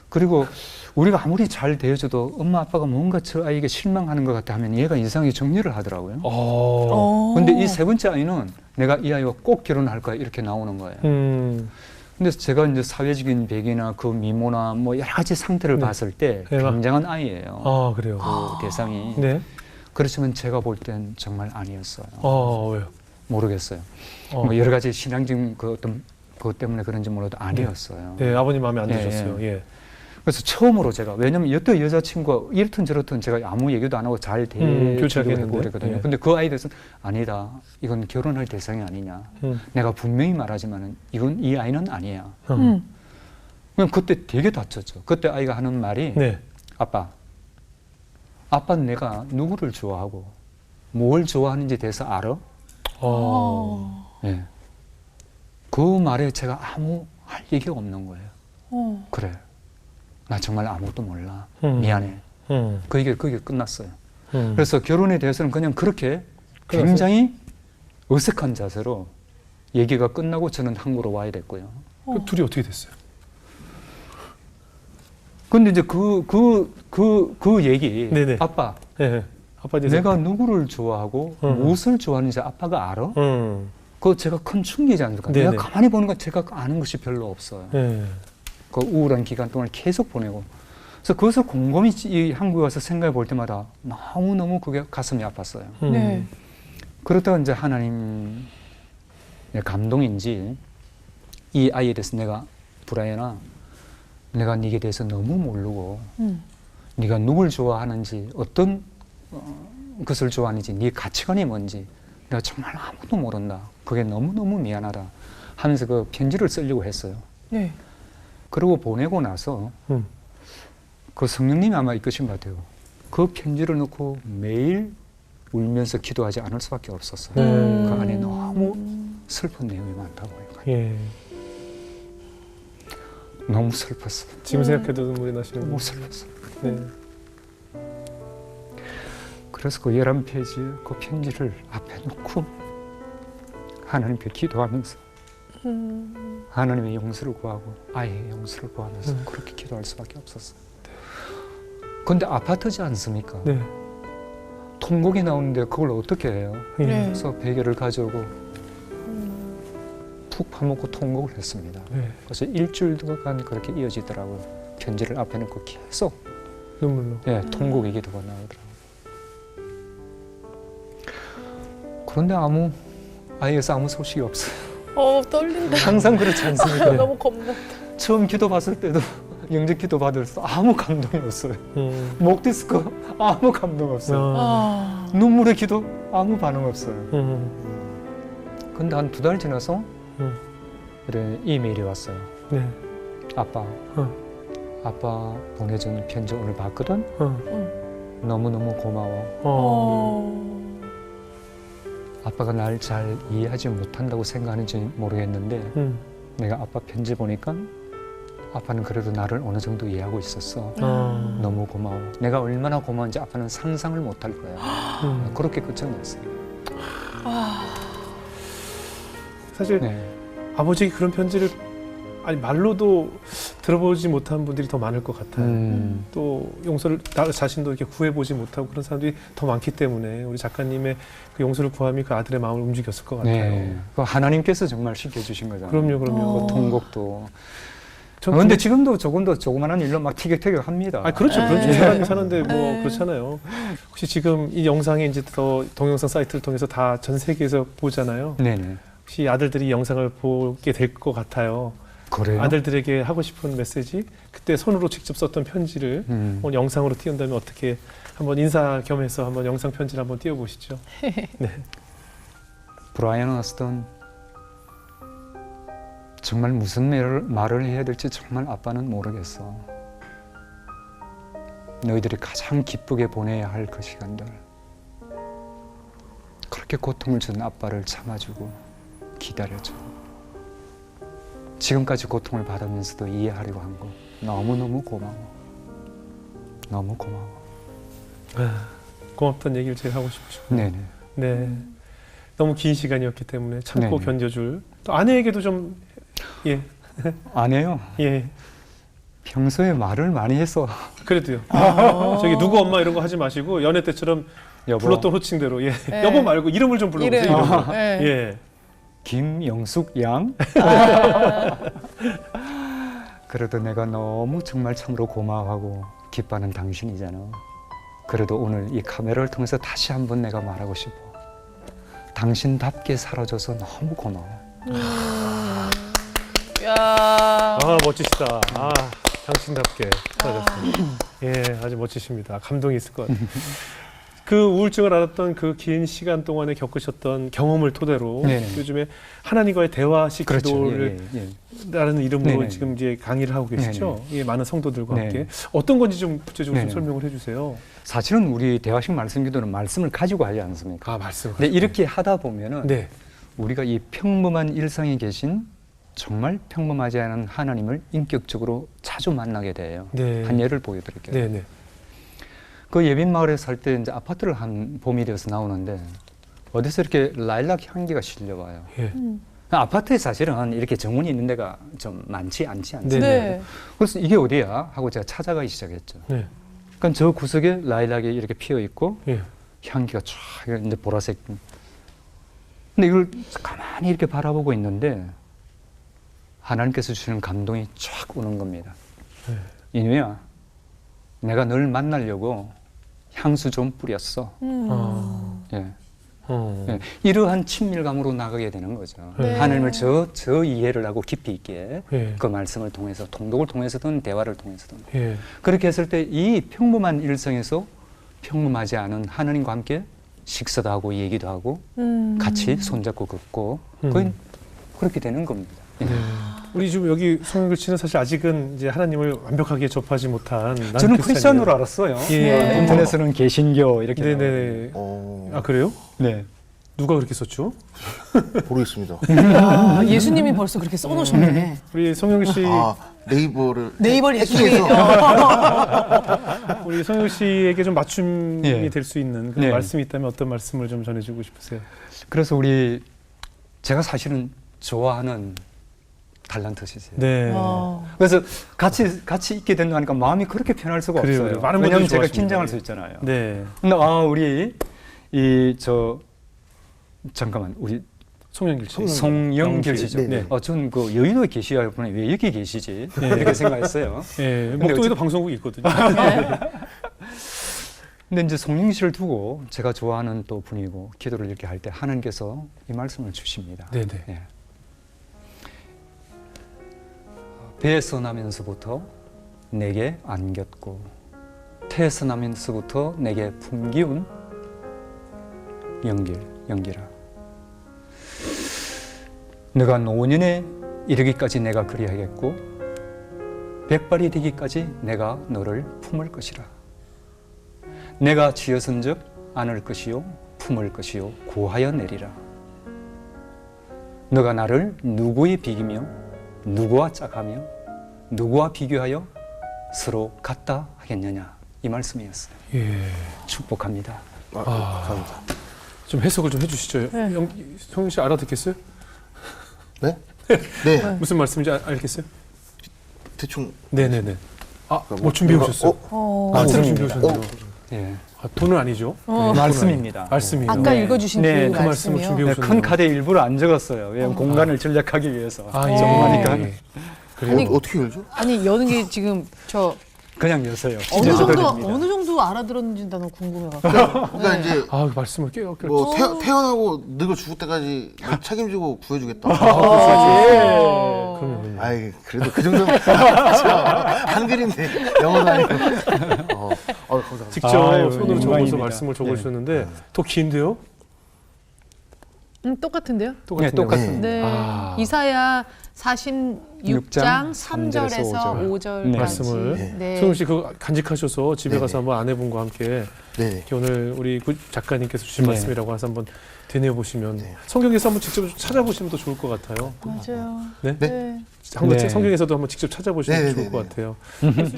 그리고 우리가 아무리 잘 대해줘도 엄마 아빠가 뭔가 저 아이에게 실망하는 것 같아 하면 얘가 이상하게 정리를 하더라고요. 근데 이 세 번째 아이는 내가 이 아이와 꼭 결혼할 거야 이렇게 나오는 거예요. 근데 제가 이제 사회적인 배경이나 그 미모나 뭐 여러 가지 상태를 네. 봤을 때 애가. 굉장한 아이예요. 아, 그래요. 그 대상이. 네. 그렇지만 제가 볼 땐 정말 아니었어요. 왜요? 모르겠어요. 뭐 여러 가지 신앙적인 그 어떤 그것 때문에 그런지 몰라도 아니었어요. 네, 아버님 마음에 안 예, 드셨어요. 예. 그래서 처음으로 제가 왜냐면 여태 여자친구가 이렇든 저렇든 제가 아무 얘기도 안 하고 잘 대해주려고 교체하겠는데? 했고 그랬거든요. 예. 근데 그 아이에 대해서는 아니다. 이건 결혼할 대상이 아니냐. 내가 분명히 말하지만 이건 이 아이는 아니야. 그냥 그때 되게 다쳤죠. 그때 아이가 하는 말이 네. 아빠는 내가 누구를 좋아하고 뭘 좋아하는지 대해서 알아? 예. 그 말에 제가 아무 할 얘기가 없는 거예요. 그래. 나 정말 아무것도 몰라. 미안해. 그 얘기가 거기에 끝났어요. 그래서 결혼에 대해서는 그냥 그렇게 굉장히 어색한 자세로 얘기가 끝나고 저는 한국으로 와야 됐고요. 그 둘이 어떻게 됐어요? 근데 이제 그 얘기, 네네. 아빠, 네. 아빠 이제 내가 누구를 좋아하고 무엇을 좋아하는지 아빠가 알아? 그거 제가 큰 충격이지 않습니까? 네네. 내가 가만히 보는 건 제가 아는 것이 별로 없어요. 네. 그 우울한 기간 동안 계속 보내고. 그래서 그것을 곰곰이 이 한국에 와서 생각해 볼 때마다 너무너무 그게 가슴이 아팠어요. 네. 그러다가 이제 하나님의 감동인지 이 아이에 대해서 내가 브라이언아, 내가 네게 대해서 너무 모르고 네가 누굴 좋아하는지 어떤 것을 좋아하는지 네 가치관이 뭔지 내가 정말 아무도 모른다. 그게 너무너무 미안하다 하면서 그 편지를 쓰려고 했어요. 네. 그러고 보내고 나서 그 성령님이 아마 이끄신 것 같아요. 그 편지를 넣고 매일 울면서 기도하지 않을 수밖에 없었어요. 그 안에 너무 슬픈 내용이 많다 보니까. 예. 너무 슬펐어요. 지금 생각해도 눈물이 나시는 너무 거. 슬펐어요. 네. 그래서 그 11페이지 그 편지를 앞에 놓고 하나님께 기도하면서 하나님의 용서를 구하고 아이의 용서를 구하면서 그렇게 기도할 수밖에 없었어요. 근데 아파트지 않습니까? 네. 통곡이 나오는데 그걸 어떻게 해요? 예. 네. 그래서 베개를 가져오고 푹 파묻고 통곡을 했습니다. 네. 그래서 일주일 동안 그렇게 이어지더라고요. 편지를 앞에 놓고 계속 눈물로. 통곡의 기도가 나오더라고요. 그런데 아이에서 아무 소식이 없어요. 떨린다. 항상 그렇지 않습니까? 너무 겁나. 처음 기도 받을 때도 영적 기도 받을 때 아무 감동이 없어요. 목 디스크 아무 감동 없어요. 눈물의 기도 아무 반응 없어요. 근데 한 2달 지나서 이런 이메일이 왔어요. 네. 아빠 보내준 편지 오늘 봤거든? 너무너무 고마워. 아빠가 날 잘 이해하지 못한다고 생각하는지 모르겠는데 내가 아빠 편지 보니까 아빠는 그래도 나를 어느 정도 이해하고 있었어. 너무 고마워. 내가 얼마나 고마운지 아빠는 상상을 못할 거야. 그렇게 끝장났어요. 사실 아버지에게 그런 편지를 말로도 들어보지 못한 분들이 더 많을 것 같아요. 또 용서를 나 자신도 이렇게 구해보지 못하고 그런 사람들이 더 많기 때문에 우리 작가님의 그 용서를 구함이 그 아들의 마음을 움직였을 것 같아요. 네. 하나님께서 정말 쉽게 해주신 거잖아요. 그럼요. 그 통곡도. 그런데 지금도 조그만한 일로 막 티격태격 합니다. 그렇죠. 네. 사람이 사는데 뭐 그렇잖아요. 혹시 지금 이 영상이 이제 더 동영상 사이트를 통해서 다 전 세계에서 보잖아요. 네네. 혹시 아들들이 이 영상을 보게 될 것 같아요. 그래요? 아들들에게 하고 싶은 메시지, 그때 손으로 직접 썼던 편지를 오늘 영상으로 띄운다면 어떻게 한번 인사 겸해서 한번 영상 편지를 한번 띄워보시죠. 네. 브라이언 어스턴, 정말 무슨 말을 해야 될지 정말 아빠는 모르겠어. 너희들이 가장 기쁘게 보내야 할 그 시간들, 그렇게 고통을 준 아빠를 참아주고 기다려주고 지금까지 고통을 받으면서도 이해하려고 한 거 너무너무 고마워. 너무 고마워. 고맙다는 얘기를 제일 하고 싶으시고. 네네. 네. 너무 긴 시간이었기 때문에 참고 네네. 견뎌줄. 또 아내에게도 좀 예. 안 해요. 예. 평소에 말을 많이 해서 그래도요. 저기 누구 엄마 이런 거 하지 마시고 연애 때처럼 여보 불렀던 호칭대로 예. 네. 여보 말고 이름을 좀 불러보세요. 이름. 이름을. 네. 예. 김영숙 양. 그래도 내가 너무 정말 참으로 고마워하고 기뻐하는 당신이잖아. 그래도 오늘 이 카메라를 통해서 다시 한번 내가 말하고 싶어. 당신답게 살아줘서 너무 고마워. 야. 아 멋지시다. 아 당신답게 살아졌습니다. 예, 아주 멋지십니다. 감동이 있을 것 같아요. 그 우울증을 앓았던 그 긴 시간 동안에 겪으셨던 경험을 토대로 네네. 요즘에 하나님과의 대화식 그렇죠. 기도를 예, 예. 라는 이름으로 네네. 지금 이제 강의를 하고 계시죠. 예, 많은 성도들과 네네. 함께 어떤 건지 좀 구체적으로 좀 네네. 설명을 해주세요. 사실은 우리 대화식 말씀 기도는 말씀을 가지고 하지 않습니까? 아 말씀. 근데 이렇게 하다 보면은 네. 우리가 이 평범한 일상에 계신 정말 평범하지 않은 하나님을 인격적으로 자주 만나게 돼요. 네. 한 예를 보여드릴게요. 네네. 그 예빈 마을에 살 때 이제 아파트를 한 봄이 되어서 나오는데 어디서 이렇게 라일락 향기가 실려와요. 예. 아파트에 사실은 이렇게 정원이 있는 데가 좀 많지 않지 않습니까? 네네. 네. 그래서 이게 어디야? 하고 제가 찾아가기 시작했죠. 네. 그러니까 저 구석에 라일락이 이렇게 피어 있고 예. 향기가 쫙 이제 보라색. 근데 이걸 가만히 이렇게 바라보고 있는데 하나님께서 주시는 감동이 쫙 오는 겁니다. 네. 이누야, 내가 널 만나려고 향수 좀 뿌렸어. 아. 예. 어. 예. 이러한 친밀감으로 나가게 되는 거죠. 네. 하나님을 저 이해를 하고 깊이 있게 예. 그 말씀을 통해서 통독을 통해서든 대화를 통해서든 예. 그렇게 했을 때 이 평범한 일상에서 평범하지 않은 하나님과 함께 식사도 하고 얘기도 하고 같이 손잡고 걷고 거의 그렇게 되는 겁니다. 예. 네. 우리 지금 여기 송영길 씨는 사실 아직은 이제 하나님을 완벽하게 접하지 못한 나는 저는 크리스찬이에요. 크리스천으로 알았어요. 예. 인터넷에서는 개신교 이렇게. 네네. 아 그래요? 네. 누가 그렇게 썼죠? 모르겠습니다. 아, 예수님이 벌써 그렇게 써놓으셨네. 우리 송영길 씨, 아 네이버를 네이버 예수님이. 해킹해서 우리 송영길 씨에게 좀 맞춤이 예. 될 수 있는 그런 네. 말씀이 있다면 어떤 말씀을 좀 전해주고 싶으세요? 그래서 제가 사실은 좋아하는 달란트시세요. 네. 그래서 같이 있게 된다니까 마음이 그렇게 편할 수가 그래요, 없어요. 그래요. 많은 왜냐하면 분들이 제가 좋아하십니다. 긴장할 수 있잖아요. 네. 근데 잠깐만 우리 송영길 씨. 송영길 씨죠. 네, 네. 전 그 여의도에 계시야 분이 왜 여기 계시지? 네. 이렇게 생각했어요. 예. 근데 목동에도 방송국이 있거든요. 근데 이제 송영 씨를 두고 제가 좋아하는 또 분이고 기도를 이렇게 할 때 하나님께서 이 말씀을 주십니다. 네네. 예. 배에서 나면서부터 내게 안겼고 태에서 나면서부터 내게 품기운 영길아, 너가 노년에 이르기까지 내가 그리하겠고 백발이 되기까지 내가 너를 품을 것이라. 내가 지어선즉 안을 것이요 품을 것이요 구하여 내리라. 너가 나를 누구에 비기며 누구와 짝하며 누구와 비교하여 서로 같다 하겠느냐, 이 말씀이었어요. 예. 축복합니다. 감사합니다. 좀 해석을 좀 해주시죠. 네. 송영길 씨 알아듣겠어요? 네? 네. 무슨 말씀인지 알겠어요? 대충 네네네. 아, 그러니까 뭐 준비해 오셨어요? 아, 책 준비해 오셨네요. 예. 아, 돈은 아니죠? 말씀입니다. 말씀이요. 아까 네. 읽어주신 네, 그 그 말씀을 말씀이요. 준비해 네, 큰 카드에 일부러 안 적었어요. 왜냐면 공간을 절약하기 위해서. 아, 예. 정말이니까 그래요? 어떻게 열죠? 아니 여는 게 지금 저 그냥 여세요. 어느 정도 알아들었는지 나는 궁금해가지고. 그러니까 네. 이제 아, 말씀을 깨요. 뭐 태어나고 늙어 죽을 때까지 책임지고 구해주겠다. 어. 그럼요. 아이 그래도 그 정도는 한글인데 영어도 아니고. 감사합니다. 직접 아유, 손으로 적어서 영광입니다. 말씀을 네. 적어주셨는데 더 긴데요? 똑같은데요? 똑같은 똑같습니다. 네. 아. 이사야 46장 3절에서 5절까지. 네. 말씀을 네. 송영 씨 그거 간직하셔서 집에 네네. 가서 한번 아내분과 함께 네. 이렇게 오늘 우리 작가님께서 주신 네. 말씀이라고 해서 한번 되뇌어 보시면 네. 성경에서 한번 직접 찾아보시면 더 좋을 것 같아요. 맞아요. 네? 네. 한번 네. 성경에서도 한번 직접 찾아보시면 네, 좋을 네, 것 네. 같아요.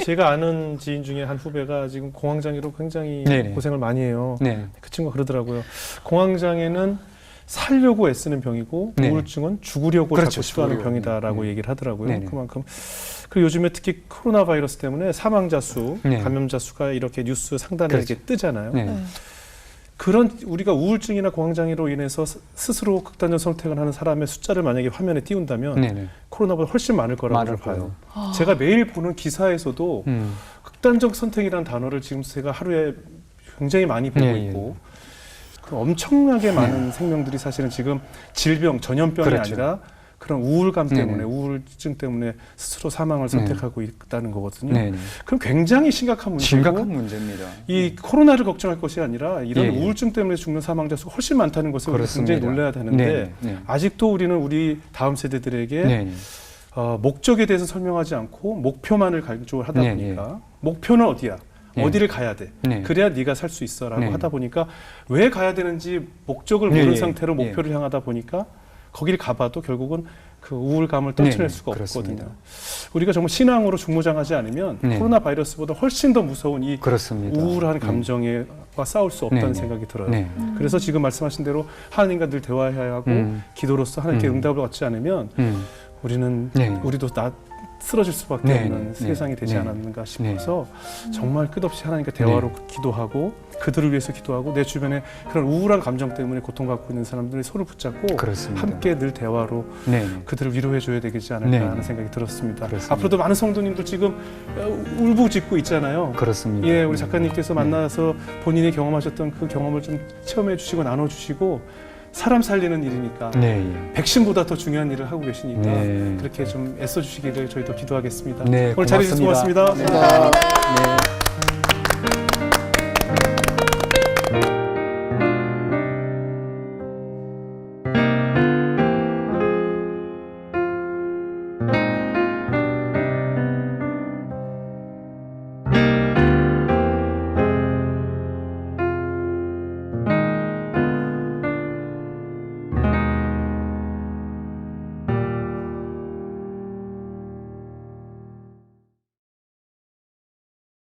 제가 아는 지인 중에 한 후배가 지금 공황장애로 굉장히 네, 네. 고생을 많이 해요. 네. 그 친구가 그러더라고요. 공황장애는 살려고 애쓰는 병이고 네. 우울증은 죽으려고 그렇죠, 자꾸 시도하는 죽으려고. 병이다라고 네. 얘기를 하더라고요. 네, 네. 그만큼 그리고 요즘에 특히 코로나 바이러스 때문에 사망자 수, 네. 감염자 수가 이렇게 뉴스 상단에 그렇죠. 이렇게 뜨잖아요. 네. 네. 그런 우리가 우울증이나 공황장애로 인해서 스스로 극단적 선택을 하는 사람의 숫자를 만약에 화면에 띄운다면 네. 네. 코로나보다 훨씬 많을 거라고 많을 봐요. 아. 제가 매일 보는 기사에서도 극단적 선택이라는 단어를 지금 제가 하루에 굉장히 많이 보고 네, 있고 그 엄청나게 많은 생명들이 사실은 지금 질병, 전염병이 그렇죠. 아니라 그런 우울감 네, 때문에 네. 우울증 때문에 스스로 사망을 선택하고 있다는 거거든요. 네. 네. 그럼 굉장히 심각한 문제고 심각한 문제입니다. 이 코로나를 걱정할 것이 아니라 이런 예, 예. 우울증 때문에 죽는 사망자 수가 훨씬 많다는 것을 우리가 그렇습니다. 굉장히 놀라야 되는데 네. 네. 아직도 우리는 우리 다음 세대들에게 네. 네. 목적에 대해서 설명하지 않고 목표만을 강조를 하다 네, 보니까 목표는 어디야? 네. 어디를 가야 돼? 네. 그래야 네가 살 수 있어라고 네. 하다 보니까 왜 가야 되는지 목적을 네, 모르는 네. 상태로 네. 목표를 향하다 보니까 거기를 가봐도 결국은 그 우울감을 떨쳐낼 네, 수가 그렇습니다. 없거든요. 우리가 정말 신앙으로 중무장하지 않으면 네. 코로나 바이러스보다 훨씬 더 무서운 이 그렇습니다. 우울한 감정과 싸울 수 없다는 네, 네. 생각이 들어요. 네. 그래서 지금 말씀하신 대로 하나님과 늘 대화해야 하고 기도로서 하나님께 응답을 얻지 않으면 우리는 네. 우리도 쓰러질 수밖에 네, 없는 네, 세상이 되지 네, 않았는가 싶어서 정말 끝없이 하나님께 대화로 기도하고 그들을 위해서 기도하고 내 주변에 그런 우울한 감정 때문에 고통받고 있는 사람들이 손을 붙잡고 그렇습니다. 함께 늘 대화로 네. 그들을 위로해 줘야 되지 않을까 네, 하는 네. 생각이 들었습니다. 그렇습니다. 앞으로도 많은 성도님들 지금 울부짖고 있잖아요. 그렇습니다. 예, 우리 작가님께서 만나서 본인이 경험하셨던 그 경험을 좀 체험해 주시고 나눠 주시고 사람 살리는 일이니까 네. 백신보다 더 중요한 일을 하고 계시니까 네. 그렇게 좀 애써 주시기를 저희도 기도하겠습니다. 네, 오늘 자리해 주셔서 고맙습니다. 고맙습니다. 감사합니다. 네.